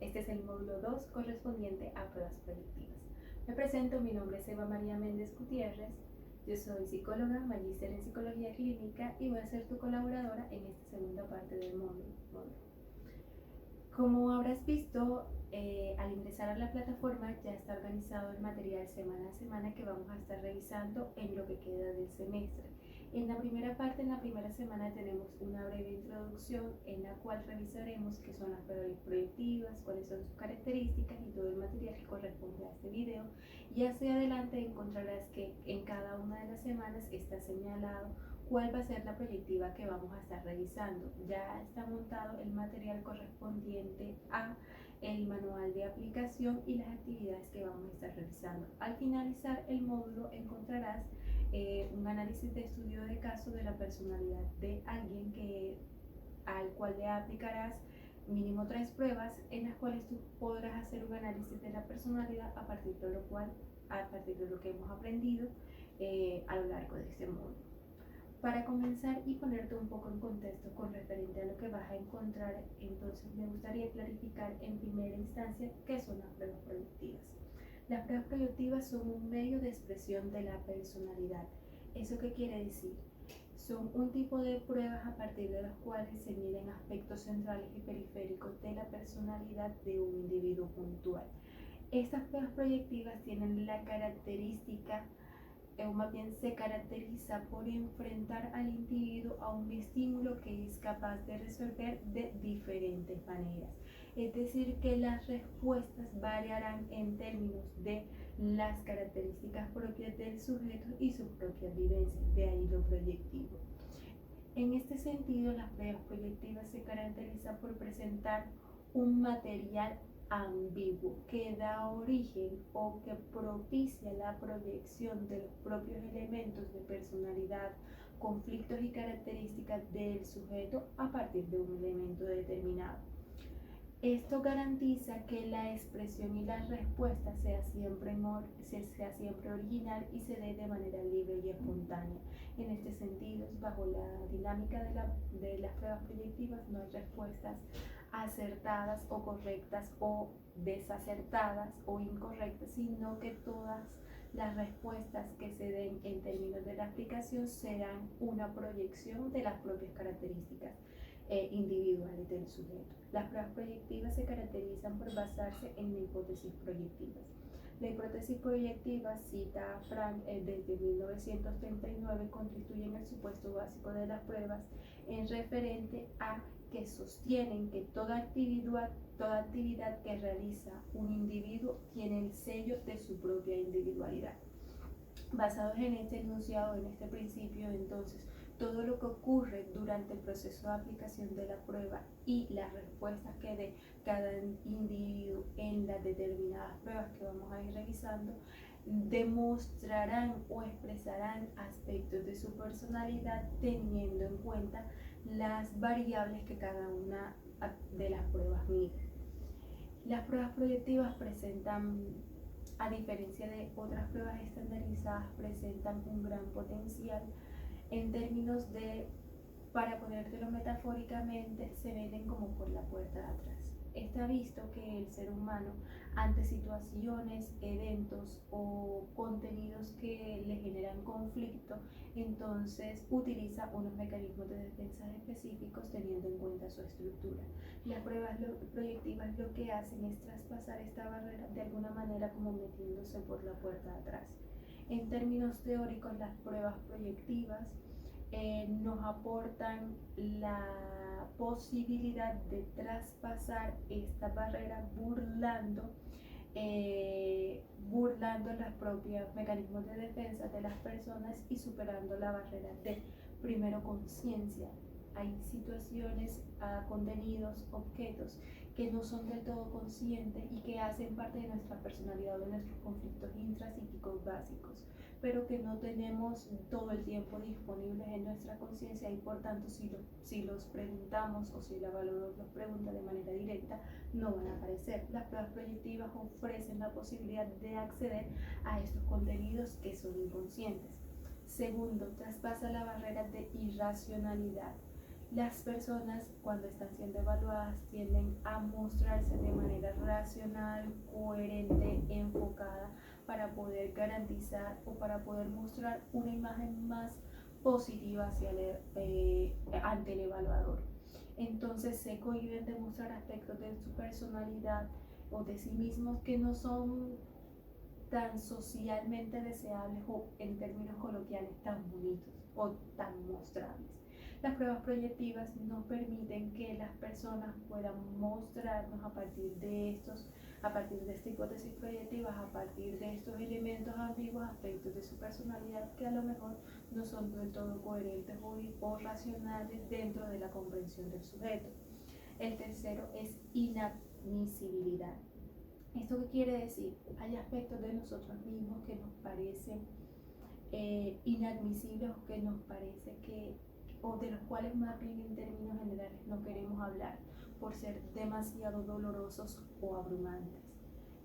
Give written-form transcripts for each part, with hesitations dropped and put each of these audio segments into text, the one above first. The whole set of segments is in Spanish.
Este es el módulo 2 correspondiente a pruebas proyectivas. Me presento, mi nombre es Eva María Méndez Gutiérrez, yo soy psicóloga, magíster en psicología clínica y voy a ser tu colaboradora en esta segunda parte del módulo. Como habrás visto, al ingresar a la plataforma ya está organizado el material semana a semana que vamos a estar revisando en lo que queda del semestre. En la primera parte, en la primera semana, tenemos una breve introducción en la cual revisaremos qué son las pruebas proyectivas, cuáles son sus características y todo el material que corresponde a este video. Y hacia adelante encontrarás que en cada una de las semanas está señalado cuál va a ser la proyectiva que vamos a estar revisando. Ya está montado el material correspondiente a el manual de aplicación y las actividades que vamos a estar realizando. Al finalizar el módulo encontrarás un análisis de estudio de caso de la personalidad de alguien al cual le aplicarás mínimo 3 pruebas en las cuales tú podrás hacer un análisis de la personalidad a partir de lo que hemos aprendido a lo largo de este módulo. Para comenzar y ponerte un poco en contexto con referente a lo que vas a encontrar, entonces me gustaría clarificar en primera instancia qué son las pruebas proyectivas. Las pruebas proyectivas son un medio de expresión de la personalidad. ¿Eso qué quiere decir? Son un tipo de pruebas a partir de las cuales se miden aspectos centrales y periféricos de la personalidad de un individuo puntual. Estas pruebas proyectivas tienen la característica o más bien se caracteriza por enfrentar al individuo a un estímulo que es capaz de resolver de diferentes maneras. Es decir, que las respuestas variarán en términos de las características propias del sujeto y sus propias vivencias, de ahí lo proyectivo. En este sentido, las pruebas proyectivas se caracterizan por presentar un material ambiguo que da origen o que propicia la proyección de los propios elementos de personalidad, conflictos y características del sujeto a partir de un elemento determinado. Esto garantiza que la expresión y la respuesta sea siempre original y se dé de manera libre y espontánea. En este sentido, bajo la dinámica de las pruebas proyectivas, no hay respuestas acertadas o correctas o desacertadas o incorrectas, sino que todas las respuestas que se den en términos de la aplicación serán una proyección de las propias características individuales del sujeto. Las pruebas proyectivas se caracterizan por basarse en hipótesis proyectivas. La hipótesis proyectiva, cita a Frank desde 1939, constituyen el supuesto básico de las pruebas en referente a que sostienen que toda actividad que realiza un individuo tiene el sello de su propia individualidad. Basados en este enunciado, en este principio, entonces, todo lo que ocurre durante el proceso de aplicación de la prueba y las respuestas que dé cada individuo en las determinadas pruebas que vamos a ir revisando, demostrarán o expresarán aspectos de su personalidad teniendo en cuenta las variables que cada una de las pruebas mide. Las pruebas proyectivas presentan, a diferencia de otras pruebas estandarizadas, presentan un gran potencial en términos de, para ponértelo metafóricamente, se venden como por la puerta de atrás. Está visto que el ser humano, ante situaciones, eventos o contenidos que le generan conflicto, entonces utiliza unos mecanismos de defensa específicos teniendo en cuenta su estructura. Las pruebas proyectivas lo que hacen es traspasar esta barrera de alguna manera como metiéndose por la puerta de atrás. En términos teóricos, las pruebas proyectivas nos aportan la posibilidad de traspasar esta barrera burlando los propios mecanismos de defensa de las personas y superando la barrera de, primero, conciencia. Hay situaciones, contenidos, objetos que no son del todo conscientes y que hacen parte de nuestra personalidad o de nuestros conflictos intrapsíquicos básicos, pero que no tenemos todo el tiempo disponibles en nuestra conciencia y por tanto si los preguntamos o si la evaluador los pregunta de manera directa, no van a aparecer. Las pruebas proyectivas ofrecen la posibilidad de acceder a estos contenidos que son inconscientes. Segundo, traspasa la barrera de irracionalidad. Las personas cuando están siendo evaluadas tienden a mostrarse de manera racional, coherente, enfocada para poder garantizar o para poder mostrar una imagen más positiva ante el evaluador. Entonces se cohiben de mostrar aspectos de su personalidad o de sí mismos que no son tan socialmente deseables o en términos coloquiales tan bonitos o tan mostrables. Las pruebas proyectivas nos permiten que las personas puedan mostrarnos a partir de esta hipótesis proyectiva, a partir de estos elementos ambiguos, aspectos de su personalidad que a lo mejor no son del todo coherentes o racionales dentro de la comprensión del sujeto. El tercero es inadmisibilidad. ¿Esto qué quiere decir? Hay aspectos de nosotros mismos que nos parecen inadmisibles o que nos parece o de los cuales más bien en términos generales no queremos hablar por ser demasiado dolorosos o abrumantes,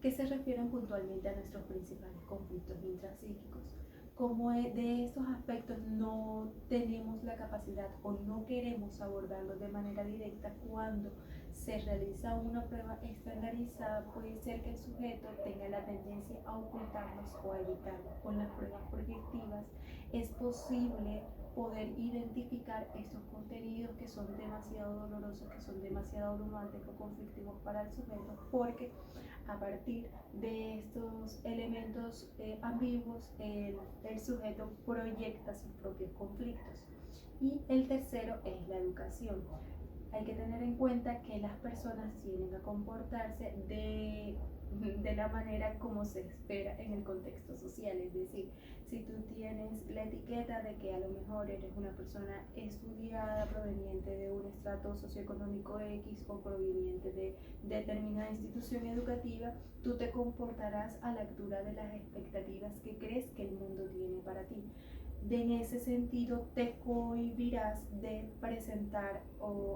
que se refieren puntualmente a nuestros principales conflictos intrapsíquicos. Como de estos aspectos no tenemos la capacidad o no queremos abordarlos de manera directa cuando se realiza una prueba estandarizada, puede ser que el sujeto tenga la tendencia a ocultarlos o a evitarlos. Con las pruebas proyectivas es posible poder identificar estos contenidos que son demasiado dolorosos, que son demasiado abrumantes o conflictivos para el sujeto, porque a partir de estos elementos ambiguos el sujeto proyecta sus propios conflictos. Y el tercero es la educación. Hay que tener en cuenta que las personas tienden a comportarse de la manera como se espera en el contexto social, es decir, si tú tienes la etiqueta de que a lo mejor eres una persona estudiada proveniente de un estrato socioeconómico X o proveniente de determinada institución educativa, tú te comportarás a la altura de las expectativas que crees que el mundo tiene para ti. En ese sentido te cohibirás de presentar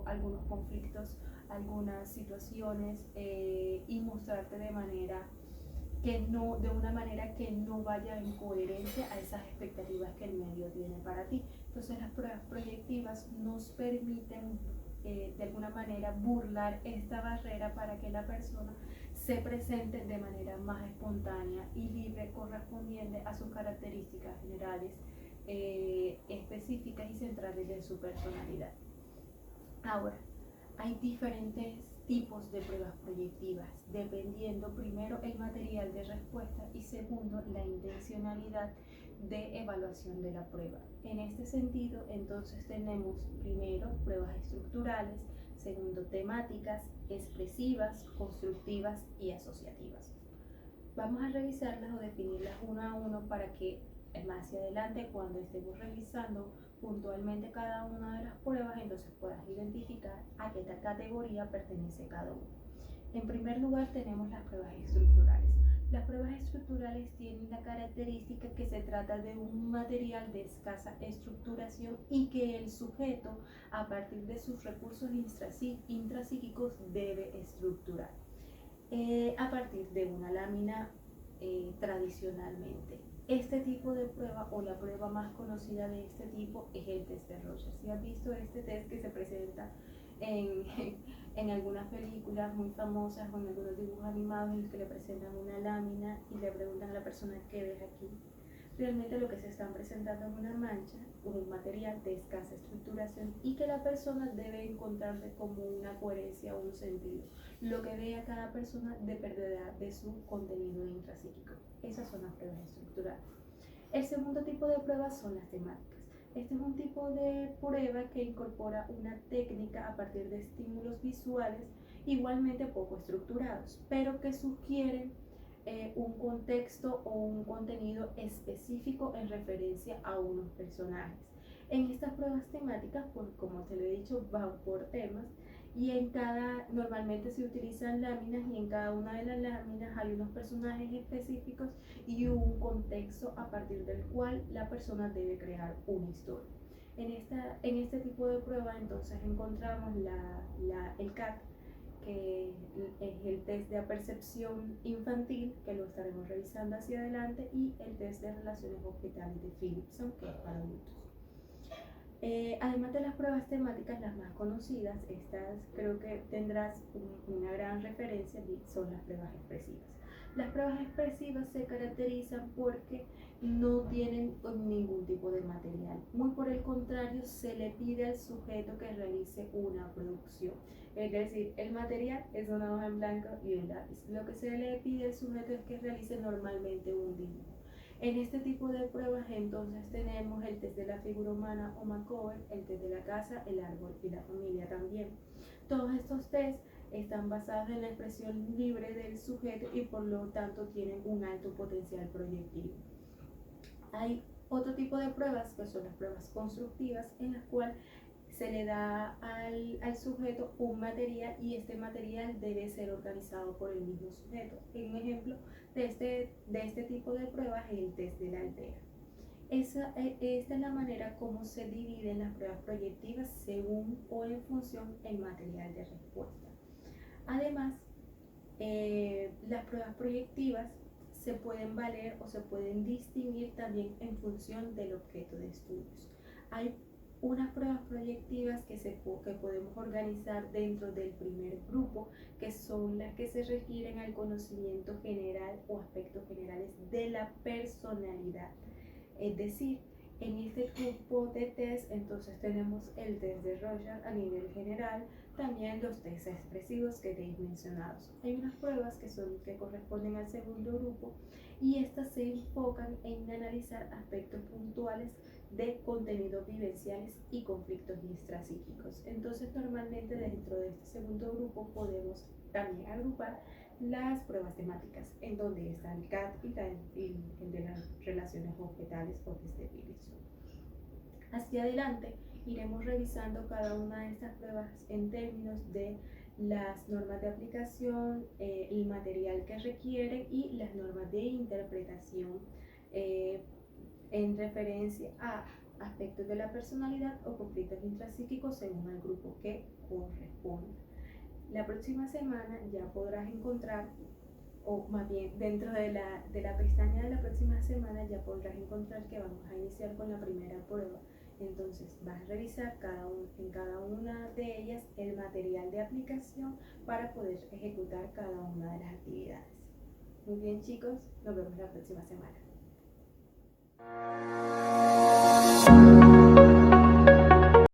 algunos conflictos, algunas situaciones y mostrarte de una manera que no vaya en coherencia a esas expectativas que el medio tiene para ti. Entonces las pruebas proyectivas nos permiten de alguna manera burlar esta barrera para que la persona se presente de manera más espontánea y libre, correspondiente a sus características generales específicas y centrales de su personalidad. Ahora, hay diferentes tipos de pruebas proyectivas, dependiendo primero el material de respuesta y segundo la intencionalidad de evaluación de la prueba. En este sentido, entonces tenemos primero pruebas estructurales, segundo temáticas, expresivas, constructivas y asociativas. Vamos a revisarlas o definirlas uno a uno para que más hacia adelante, cuando estemos revisando puntualmente cada una de las pruebas, entonces puedas identificar a qué categoría pertenece cada una. En primer lugar tenemos las pruebas estructurales. Las pruebas estructurales tienen la característica que se trata de un material de escasa estructuración y que el sujeto, a partir de sus recursos intrapsíquicos, debe estructurar a partir de una lámina tradicionalmente. Este tipo de prueba o la prueba más conocida de este tipo es el test de Rogers. Si has visto este test que se presenta en, en algunas películas muy famosas o en algunos dibujos animados en los que le presentan una lámina y le preguntan a la persona qué ves aquí. Realmente lo que se están presentando es una mancha, un material de escasa estructuración y que la persona debe encontrarle como una coherencia o un sentido. Lo que vea cada persona dependerá de su contenido intrapsíquico. Esas son las pruebas estructurales. El segundo tipo de pruebas son las temáticas. Este es un tipo de prueba que incorpora una técnica a partir de estímulos visuales igualmente poco estructurados, pero que sugieren un contexto o un contenido específico en referencia a unos personajes. En estas pruebas temáticas, pues como te lo he dicho, van por temas y normalmente se utilizan láminas y en cada una de las láminas hay unos personajes específicos y un contexto a partir del cual la persona debe crear una historia. En este tipo de prueba entonces encontramos el CAT, que es el test de apercepción infantil, que lo estaremos revisando hacia adelante, y el test de relaciones objetales de Philipson, que es para adultos. Además de las pruebas temáticas, las más conocidas, estas creo que tendrás una gran referencia, son las pruebas expresivas. Las pruebas expresivas se caracterizan porque no tienen ningún tipo de material. Muy por el contrario, se le pide al sujeto que realice una producción. Es decir, el material es una hoja en blanco y un lápiz. Lo que se le pide al sujeto es que realice normalmente un dibujo. En este tipo de pruebas entonces tenemos el test de la figura humana o Macover, el test de la casa, el árbol y la familia también. Todos estos tests están basados en la expresión libre del sujeto y por lo tanto tienen un alto potencial proyectivo. Hay otro tipo de pruebas que son las pruebas constructivas en las cuales se le da al sujeto un material y este material debe ser organizado por el mismo sujeto. Un ejemplo de este tipo de pruebas es el test de la altera. Esta es la manera como se dividen las pruebas proyectivas según o en función el material de respuesta. Además, las pruebas proyectivas se pueden valer o se pueden distinguir también en función del objeto de estudios. Hay unas pruebas proyectivas que podemos organizar dentro del primer grupo, que son las que se refieren al conocimiento general o aspectos generales de la personalidad. Es decir, en este grupo de test entonces tenemos el test de Rorschach a nivel general, también los test expresivos que te he mencionado. Hay unas pruebas que corresponden al segundo grupo y estas se enfocan en analizar aspectos puntuales de contenidos vivenciales y conflictos extrapsíquicos. Entonces normalmente dentro de este segundo grupo podemos también agrupar las pruebas temáticas, en donde está el CAT y el de las relaciones objetales o test de Pearson. Hacia adelante iremos revisando cada una de estas pruebas en términos de las normas de aplicación, el material que requiere y las normas de interpretación en referencia a aspectos de la personalidad o conflictos intrapsíquicos según el grupo que corresponda. La próxima semana ya podrás encontrar, o más bien dentro de la pestaña de la próxima semana ya podrás encontrar que vamos a iniciar con la primera prueba. Entonces vas a revisar en cada una de ellas el material de aplicación para poder ejecutar cada una de las actividades. Muy bien chicos, nos vemos la próxima semana.